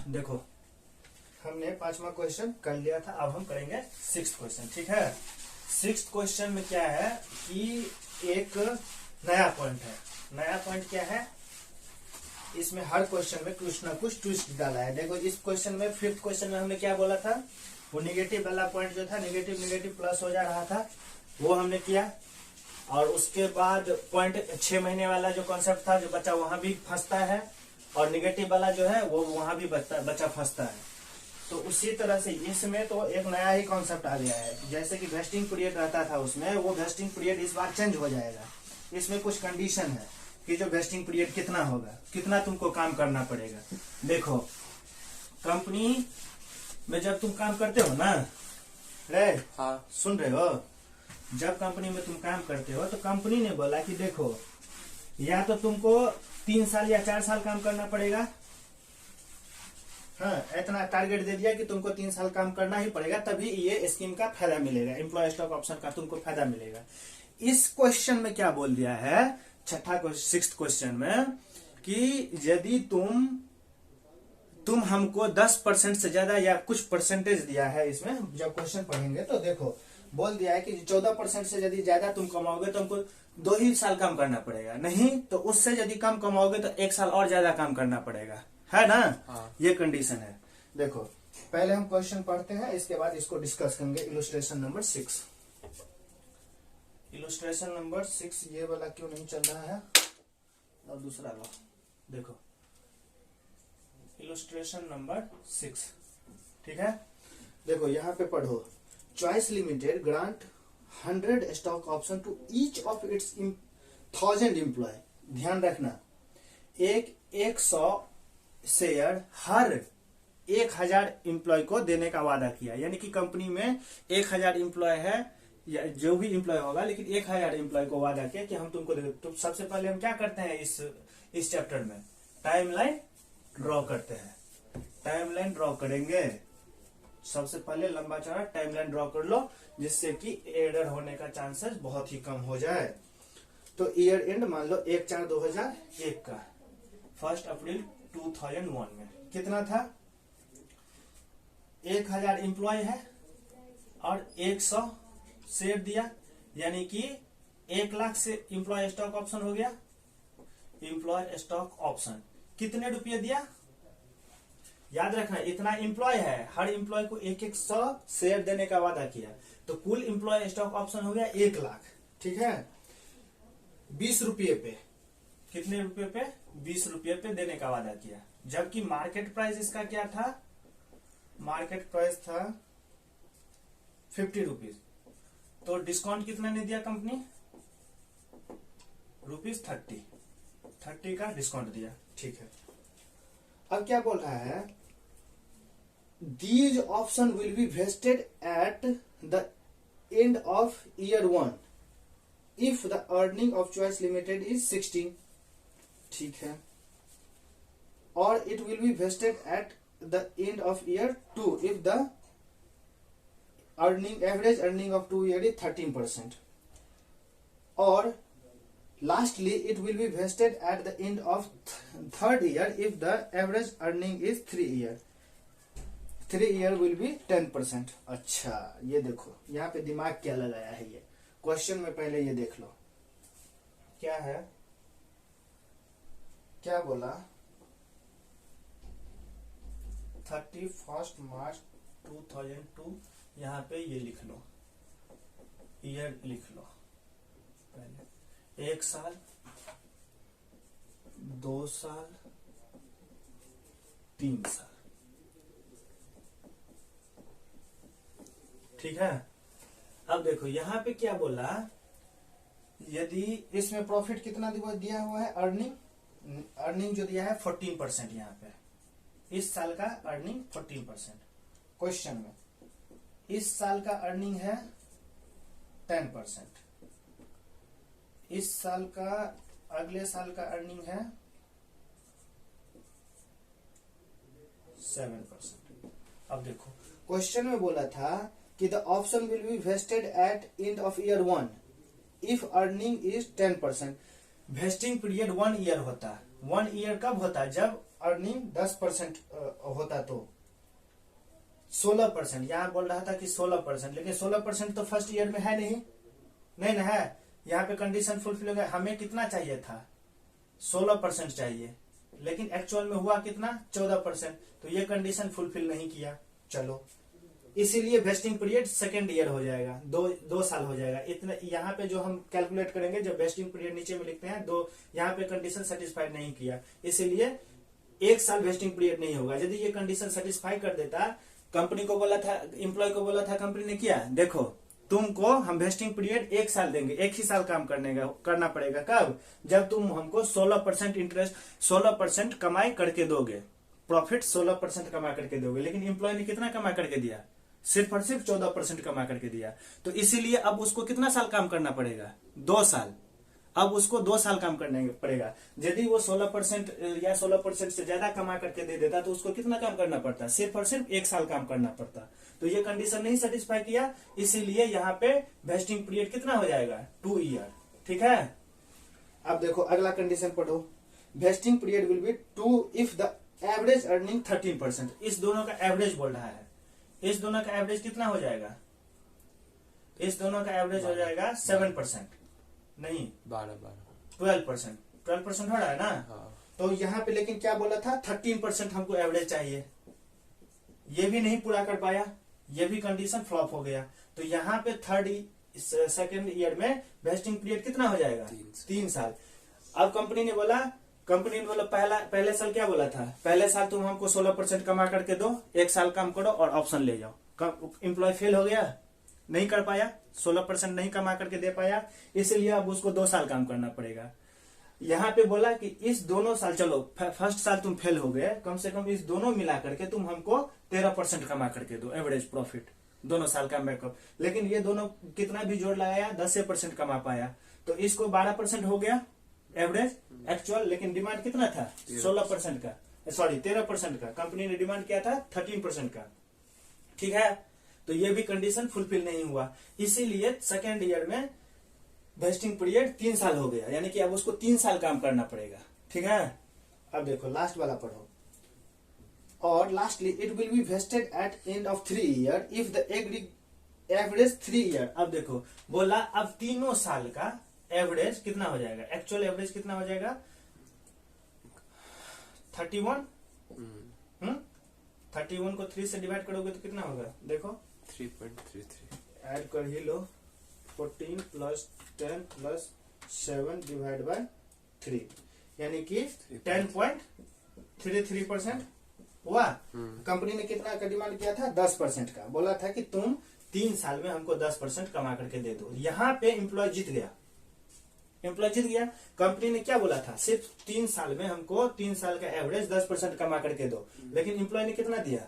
देखो हमने 5वां क्वेश्चन कर लिया था, अब हम करेंगे 6th क्वेश्चन। ठीक है, 6th क्वेश्चन में क्या है कि एक नया पॉइंट है। नया पॉइंट क्या है, इसमें हर क्वेश्चन में कुछ ना कुछ ट्विस्ट डाला है। देखो इस क्वेश्चन में 5th क्वेश्चन में हमने क्या बोला था, वो निगेटिव वाला पॉइंट जो था, निगेटिव प्लस हो जा रहा था, वो हमने किया। और उसके बाद पॉइंट 6 महीने वाला जो कॉन्सेप्ट था, जो बच्चा वहां भी फंसता है, और निगेटिव वाला जो है वो वहां भी बच्चा फंसता है। तो उसी तरह से इसमें तो एक नया ही कॉन्सेप्ट आ गया है। जैसे कि वेस्टिंग पीरियड रहता था उसमें, वो वेस्टिंग पीरियड इस बार चेंज हो जाएगा। इसमें कुछ कंडीशन है कि जो वेस्टिंग पीरियड कितना होगा, कितना तुमको काम करना पड़ेगा। देखो कंपनी में जब तुम काम करते हो ना रे, हाँ सुन रहे हो, जब कंपनी में तुम काम करते हो तो कंपनी ने बोला कि देखो या तो तुमको 3 साल या 4 साल काम करना पड़ेगा। हाँ, इतना टारगेट दे दिया कि तुमको 3 साल काम करना ही पड़ेगा, तभी ये स्कीम का फायदा मिलेगा, एम्प्लॉय स्टॉक ऑप्शन का तुमको फायदा मिलेगा। इस क्वेश्चन में क्या बोल दिया है, 6th क्वेश्चन में, कि यदि तुम हमको 10% से ज्यादा या कुछ परसेंटेज दिया है, इसमें जब क्वेश्चन पढ़ेंगे तो देखो बोल दिया है कि 14% से यदि ज्यादा तुम कमाओगे तो हमको 2 ही साल काम करना पड़ेगा, नहीं तो उससे यदि कम कमाओगे तो 1 साल और ज्यादा काम करना पड़ेगा, है ना। हाँ। ये कंडीशन है। देखो पहले हम क्वेश्चन पढ़ते हैं, इसके बाद इसको डिस्कस करेंगे। इलस्ट्रेशन नंबर 6, इलस्ट्रेशन नंबर 6 ये वाला क्यों नहीं चल रहा है, और दूसरा लो। देखो इलस्ट्रेशन नंबर 6, ठीक है। देखो यहाँ पे पढ़ो, Choice Limited grant 100 stock option to each of its 1000 employee. ध्यान रखना, 100 शेयर हर 1000 एम्प्लॉय को देने का वादा किया। यानी कि कंपनी में 1000 एम्प्लॉय है, या जो भी एम्प्लॉय होगा, लेकिन 1000 एम्प्लॉय को वादा किया कि हम तुमको दे। तो सबसे पहले हम क्या करते हैं इस चैप्टर में, टाइमलाइन ड्रॉ करते हैं। टाइमलाइन ड्रॉ करेंगे, सबसे पहले लंबा चौड़ा टाइमलाइन ड्रॉ कर लो, जिससे कि एरर होने का चांसेस बहुत ही कम हो जाए। तो ईयर एंड मान लो 1/4/2001 का, 1 अप्रैल 2001 में कितना था, 1000 एम्प्लॉय है और 100 शेयर दिया, यानी कि 1 लाख से एम्प्लॉय स्टॉक ऑप्शन हो गया। एम्प्लॉय स्टॉक ऑप्शन कितने रुपये दिया, याद रखना इतना एम्प्लॉय है, हर एम्प्लॉय को 100 शेयर देने का वादा किया, तो कुल एम्प्लॉय स्टॉक ऑप्शन हो गया 1 लाख। ठीक है, 20 रुपये पे, कितने रुपए पे, 20 रुपये पे देने का वादा किया। जबकि मार्केट प्राइस इसका क्या था, मार्केट प्राइस था 50 रुपीज, तो डिस्काउंट कितना ने दिया कंपनी, ₹30 का डिस्काउंट दिया। ठीक है, अब क्या बोल रहा है, these option will be vested at the end of year 1 if the earning of Choice Limited is 16। ठीक है, और it will be vested at the end of year 2 if the average earning of 2 year is 13%, और lastly it will be vested at the end of 3rd year if the average earning is 3 year will be 10%। अच्छा ये देखो यहाँ पे दिमाग क्या लगाया है, ये क्वेश्चन में पहले ये देख लो क्या है, क्या बोला, 31 मार्च 2002, यहाँ पे ये लिख लो, ईयर लिख लो पहले, 1 साल, 2 साल, 3 साल। ठीक है, अब देखो यहाँ पे क्या बोला, यदि इसमें प्रॉफिट कितना दिया हुआ है, अर्निंग जो दिया है 14%, यहाँ पे इस साल का अर्निंग 14%। क्वेश्चन में इस साल का अर्निंग है 10%, इस साल का, अगले साल का अर्निंग है 7%। अब देखो क्वेश्चन में बोला था कि the option will be vested at end of year 1 if earning is 10%। Vesting period 1 year होता है, 1 ईयर कब होता है? जब अर्निंग 10% होता तो 16%, यहाँ बोल रहा था कि 16%, लेकिन 16% तो फर्स्ट ईयर में है नहीं ना है। यहाँ पे कंडीशन फुलफिल हो गया। हमें कितना चाहिए था? 16% चाहिए, लेकिन एक्चुअल में हुआ कितना? 14%। तो ये कंडीशन फुलफिल नहीं किया। चलो, इसीलिए वेस्टिंग पीरियड सेकेंड ईयर हो जाएगा, दो साल हो जाएगा। इतना यहाँ पे जो हम कैलकुलेट करेंगे, जब वेस्टिंग पीरियड नीचे में लिखते हैं दो, यहाँ पे कंडीशन सेटिस्फाइड नहीं किया, इसीलिए 1 साल वेस्टिंग पीरियड नहीं होगा। यदि ये कंडीशन सेटिस्फाई कर देता, कंपनी को बोला था, एम्प्लॉय को बोला था, कंपनी ने किया, देखो तुमको हम वेस्टिंग पीरियड 1 साल देंगे, 1 ही साल काम करना पड़ेगा। कब? जब तुम हमको 16% इंटरेस्ट, 16% कमाई करके दोगे, प्रॉफिट 16% कमा करके दोगे। लेकिन एम्प्लॉय ने कितना कमा करके दिया? सिर्फ और सिर्फ 14% कमा करके दिया। तो इसीलिए अब उसको कितना साल काम करना पड़ेगा? 2 साल। अब उसको 2 साल काम करना पड़ेगा। यदि वो 16% या 16% से ज्यादा कमा करके दे देता तो उसको कितना काम करना पड़ता? सिर्फ और सिर्फ 1 साल काम करना पड़ता। तो ये कंडीशन नहीं सेटिस्फाई किया, इसीलिए यहाँ पे वेस्टिंग पीरियड कितना हो जाएगा? 2 ईयर। ठीक है, अब देखो अगला कंडीशन पढ़ो। Vesting period will be 2 if the average earning 13%। इस दोनों का एवरेज बोल रहा है। इस दोनों का एवरेज कितना हो जाएगा? इस दोनों का एवरेज हो जाएगा 7%, नहीं 12%। 12% हो रहा है ना? हाँ। तो यहाँ पे लेकिन क्या बोला था? 13% हमको एवरेज चाहिए। ये भी नहीं पूरा कर पाया, ये भी कंडीशन फ्लॉप हो गया। तो यहाँ पे सेकेंड ईयर में वेस्टिंग पीरियड कितना हो जाएगा? 3 साल। अब कंपनी ने बोला पहले साल क्या बोला था? पहले साल तुम हमको 16% कमा करके दो, 1 साल काम करो और ऑप्शन ले जाओ। एम्प्लॉय फेल हो गया, नहीं कर पाया, 16% नहीं कमा करके दे पाया, इसलिए अब उसको 2 साल काम करना पड़ेगा। यहाँ पे बोला कि इस दोनों साल, चलो फर्स्ट साल तुम फेल हो गए, कम से कम इस दोनों मिला करके तुम हमको 13% कमा करके दो, एवरेज प्रॉफिट दोनों साल का बैकअप। लेकिन ये दोनों कितना भी जोड़ लगाया, 10% कमा पाया, तो इसको 12% हो गया एवरेज एक्चुअल। लेकिन डिमांड कितना था? 16% का, सॉरी 13% का। कंपनी ने डिमांड किया था 13% का। ठीक है, तो ये भी कंडीशन फुलफिल नहीं हुआ, इसीलिए सेकेंड ईयर में वेस्टिंग पीरियड 3 साल हो गया, यानी कि अब उसको 3 साल काम करना पड़ेगा। ठीक है, अब देखो लास्ट वाला पढ़ो। और lastly it will be vested at end of 3 year if the average 3 year. अब देखो बोला अब तीनों साल का एवरेज कितना हो जाएगा? एक्चुअल एवरेज कितना हो जाएगा? 31। 31 को 3 से डिवाइड करोगे तो कितना होगा? देखो 3.33 ऐड कर ही लो। 14 + 10 + 7 डिवाइड बाय 3, यानी कि 10.33% हुआ। कंपनी ने कितना का डिमांड किया था? 10% का। बोला था कि तुम 3 साल में हमको 10% कमा करके दे दो। यहाँ पे एम्प्लॉय जीत गया, कंपनी ने क्या बोला था? सिर्फ 3 साल में हमको 3 साल का एवरेज 10% कमा करके दो, लेकिन एम्प्लॉय ने कितना दिया?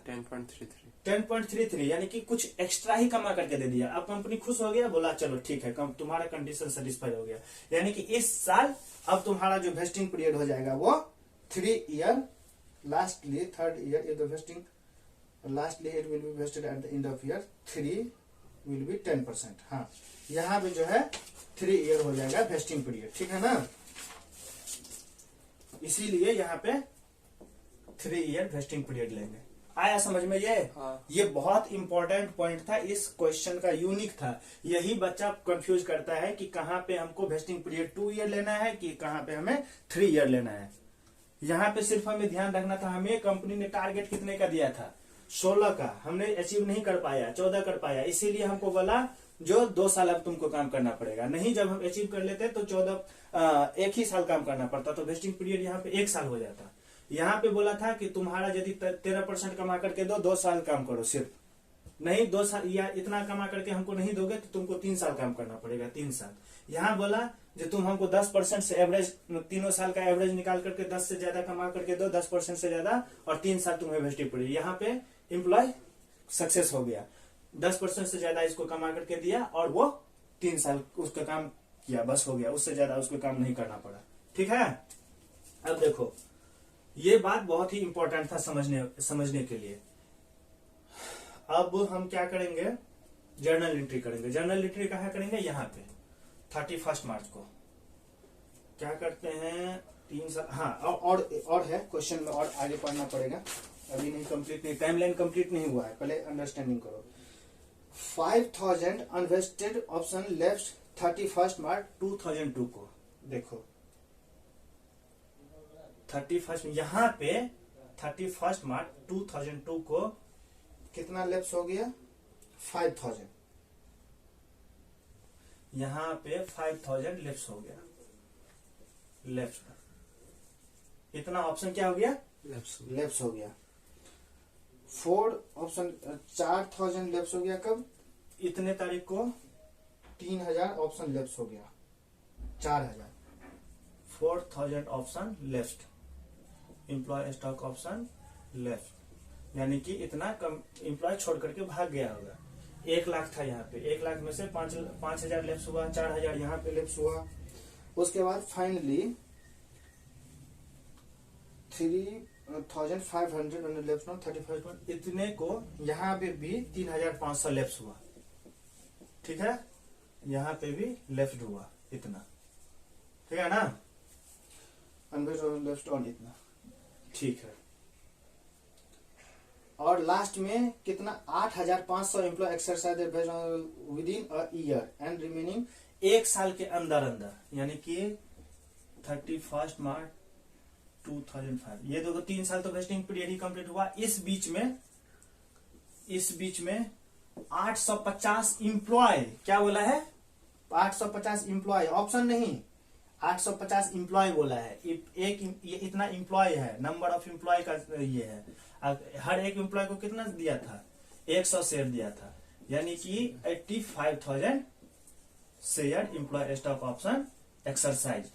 10.33, यानी कि कुछ एक्स्ट्रा ही कमा करके दे दिया। अब कंपनी खुश हो गया, बोला चलो ठीक है, तुम्हारा कंडीशन सेटिस्फाई हो गया। यानी कि इस साल अब तुम्हारा जो वेस्टिंग पीरियड हो जाएगा वो 3 year. Lastly third year is the vesting, lastly it will be vested at the end of year 3 will be 10%। हाँ, यहाँ पे जो है 3 ईयर हो जाएगा वेस्टिंग पीरियड। ठीक है ना, इसीलिए यहाँ पे 3 ईयर वेस्टिंग पीरियड लेंगे। आया समझ में ये? हाँ। ये बहुत इंपॉर्टेंट पॉइंट था, इस क्वेश्चन का यूनिक था। यही बच्चा कंफ्यूज करता है कि कहाँ पे हमको वेस्टिंग पीरियड 2 ईयर लेना है कि कहाँ पे हमें 3 ईयर लेना है। यहाँ पे सिर्फ हमें ध्यान रखना था, हमें कंपनी ने टारगेट कितने का दिया था? 16 का। हमने अचीव नहीं कर पाया, 14 कर पाया, इसीलिए हमको बोला जो 2 साल अब तुमको काम करना पड़ेगा। नहीं, जब हम अचीव कर लेते तो 1 ही साल काम करना पड़ता, तो वेस्टिंग पीरियड यहाँ पे 1 साल हो जाता। यहाँ पे बोला था कि तुम्हारा यदि 13% कमा करके दो, 2 साल काम करो सिर्फ। नहीं, 2 साल या इतना कमा करके हमको नहीं दोगे तो तुमको 3 साल काम करना पड़ेगा, 3 साल। यहाँ बोला जो तुम हमको 10% से एवरेज, तीनों साल का एवरेज निकाल करके 10 से ज्यादा कमा करके दो, 10% से ज्यादा, और 3 साल तुम्हें वेस्टिंग पीरियड। यहाँ पे एम्प्लॉय सक्सेस हो गया, 10% से ज्यादा इसको कमा करके दिया और वो 3 साल उसका काम किया, बस हो गया, उससे ज्यादा उसको काम नहीं करना पड़ा। ठीक है, अब देखो ये बात बहुत ही इंपॉर्टेंट था समझने के लिए। अब हम क्या करेंगे? जर्नल एंट्री करेंगे। जर्नल एंट्री कहाँ करेंगे? यहाँ पे 31 मार्च को क्या करते हैं, 3 साल, हाँ। और है क्वेश्चन में, और आगे पढ़ना पड़ेगा, अभी नहीं, कंप्लीट नहीं, टाइमलाइन कंप्लीट नहीं हुआ है, पहले अंडरस्टैंडिंग करो। 5000 अनवेस्टेड ऑप्शन लेफ्ट 31 मार्च 2002 को। देखो 31 यहाँ पे 31 मार्च 2002 को कितना लेफ्ट हो गया? 5000। यहाँ पे 5000 लेफ्ट हो गया, लेफ्ट। इतना ऑप्शन क्या हो गया? लेफ्ट हो गया। 4 ऑप्शन 4000 लेफ्ट हो गया कब? इतने तारीख को। 3000 ऑप्शन लेफ्ट हो गया, 4000। 4000 option left, employee stock option left, यानी कि इतना कम एम्प्लॉय छोड़ करके भाग गया होगा। 1 लाख था यहाँ पे, 1 लाख में से 5000 लेफ्ट हुआ, 4000 यहाँ पे लेफ्ट हुआ। उसके बाद फाइनली 3500 लेफ्ट, 31 इतने को यहाँ पे भी 3500 लेफ्ट हुआ, ठीक है। यहाँ पे भी लेफ्ट हुआ इतना, ठीक है ना, अनवेस्टेड लेफ्ट और इतना, ठीक है। और लास्ट में कितना? 8500 employee exercise within a year and remaining, 1 साल के अंदर अंदर, यानी कि 31 मार्च 2005। ये देखो 3 साल तो वेस्टिंग पीरियड ही कंप्लीट हुआ। इस बीच में 850 इम्प्लॉय, क्या बोला है? 850 इम्प्लॉय, ऑप्शन नहीं, 850 इम्प्लॉय बोला है। ये इतना इम्प्लॉय है, नंबर ऑफ इम्प्लॉय का ये है। हर एक इम्प्लॉय को कितना दिया था? 100 शेयर दिया था, यानी कि 85,000 share employee stock option exercise.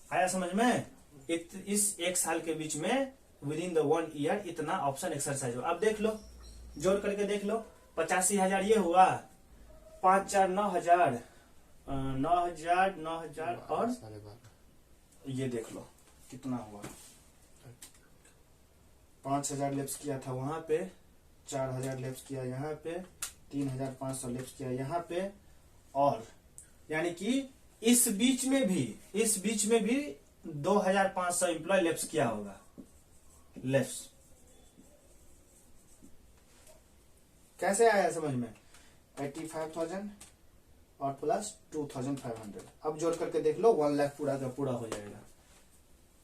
आया समझ में? इस 1 साल के बीच में विद इन द 1 ईयर इतना ऑप्शन एक्सरसाइज हो। अब देख लो, जोड़ करके देख लो, 85,000 ये हुआ, 5 4 9,000, 9,000 और ये देख लो कितना हुआ। 5,000 लेफ्ट किया था वहां पे, 4,000 लेफ्ट किया यहाँ पे, 3,500 लेफ्ट किया यहाँ पे, और यानी कि इस बीच में भी 2,500 एम्प्लॉय लेफ्ट किया होगा, लेफ्ट। कैसे आया समझ में? 85,000 और प्लस 2,500, अब जोड़ करके देख लो, 1 लाख पूरा का पूरा हो जाएगा।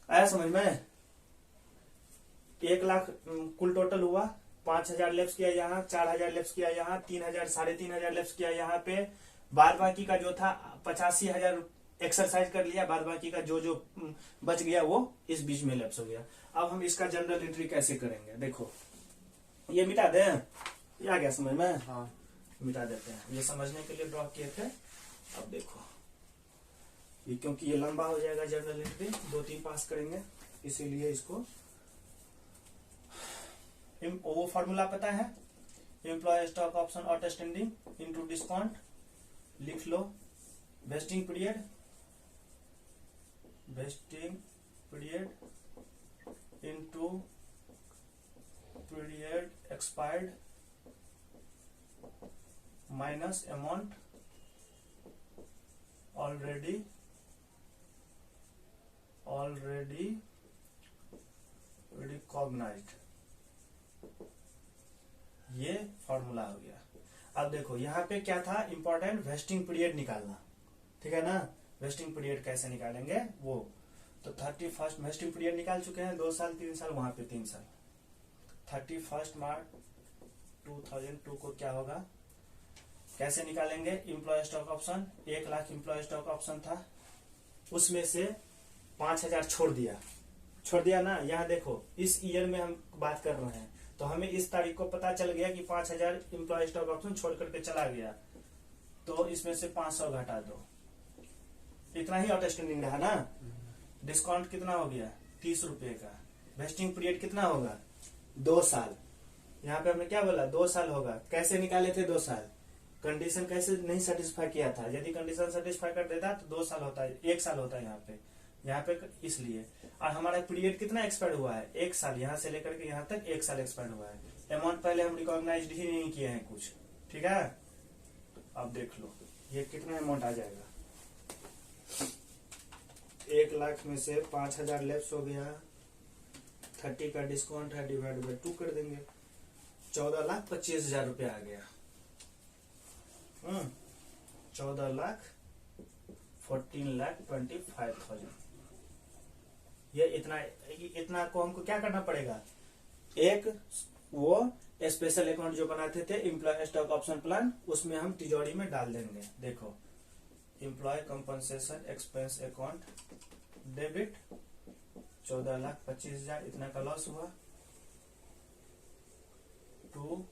आया समझ में? 1 लाख कुल टोटल हुआ, 5,000 लेफ्ट किया यहाँ, 4,000 लेफ्ट किया यहाँ, 3,000 3,500 लेफ्ट किया यहाँ पे, बाद बाकी का जो था 85,000 एक्सरसाइज कर लिया, बाद बाकी का जो बच गया वो इस बीच में लेफ्ट हो गया। अब हम इसका जनरल एंट्री कैसे करेंगे? देखो ये मिटा दें, ये आ गया समझ में? हाँ, मिटा देते हैं, ये समझने के लिए ड्रॉ किए थे। अब देखो ये, क्योंकि ये लंबा हो जाएगा जनरल एंट्री, 2-3 पास करेंगे, इसीलिए इसको, वो फॉर्मूला पता है, employ stock option outstanding into discount, लिख लो। Vesting period into period expired minus amount already recognised. ये फॉर्मूला हो गया। अब देखो यहाँ पे क्या था इंपॉर्टेंट, वेस्टिंग पीरियड निकालना, ठीक है ना। वेस्टिंग पीरियड कैसे निकालेंगे वो तो 31 वेस्टिंग पीरियड निकाल चुके हैं, 2 साल 3 साल, वहां पे 3 साल। 31 मार्च 2002 को क्या होगा, कैसे निकालेंगे? Employee stock option, 1 lakh employee stock option था, उसमें से 5,000 छोड़ दिया ना। यहाँ देखो इस ईयर में हम बात कर रहे हैं, तो हमें इस तारीख को पता चल गया कि 5,000 एम्प्लॉय स्टॉक ऑप्शन छोड़ करके चला गया, तो इसमें से 500 घटा दो, इतना ही आउटस्टैंडिंग रहा ना। डिस्काउंट कितना हो गया? 30 रुपए का। वेस्टिंग पीरियड कितना होगा? 2 साल। यहाँ पे हमने क्या बोला? 2 साल होगा। कैसे निकाले थे 2 साल? कंडीशन कैसे नहीं सेटिस्फाई किया था, यदि कंडीशन सेटिस्फाई कर देता तो 2 साल होता है, 1 साल होता है यहाँ पे इसलिए। और हमारा पीरियड कितना एक्सपायर हुआ है? 1 साल, यहाँ से लेकर के यहाँ तक 1 साल एक्सपायर हुआ है। अमाउंट पहले हम रिकॉग्नाइज ही नहीं किए हैं कुछ, ठीक है। अब देख लो ये कितना अमाउंट आ जाएगा, 1,00,000 में से 5,000 लेप्स हो गया, 30 का डिस्काउंट है, डिवाइड बाई 2 कर देंगे, 14,25,000 रुपया आ गया। 14,14,25,000। ये इतना को हमको क्या करना पड़ेगा, एक वो स्पेशल अकाउंट जो बनाते थे एम्प्लॉय स्टॉक ऑप्शन प्लान, उसमें हम तिजोरी में डाल देंगे। देखो, employ compensation expense account debit 14,25,000 इतना का लॉस हुआ, to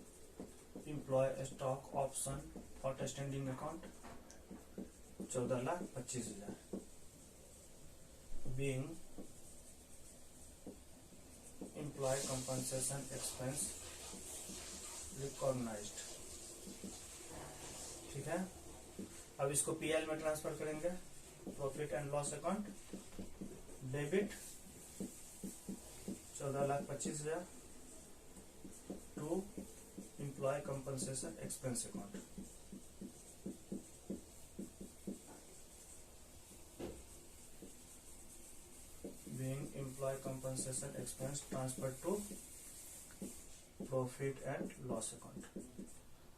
employ stock option outstanding account 14,25,000 being employ compensation expense recognised. ठीक है, अब इसको पीएल में ट्रांसफर करेंगे, profit and loss account debit 14,25,000 to employ compensation expense account. Being employ compensation expense transfer to profit and loss account.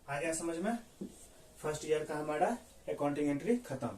आ गया समझ में? फर्स्ट ईयर का हमारा अकाउंटिंग एंट्री खत्म।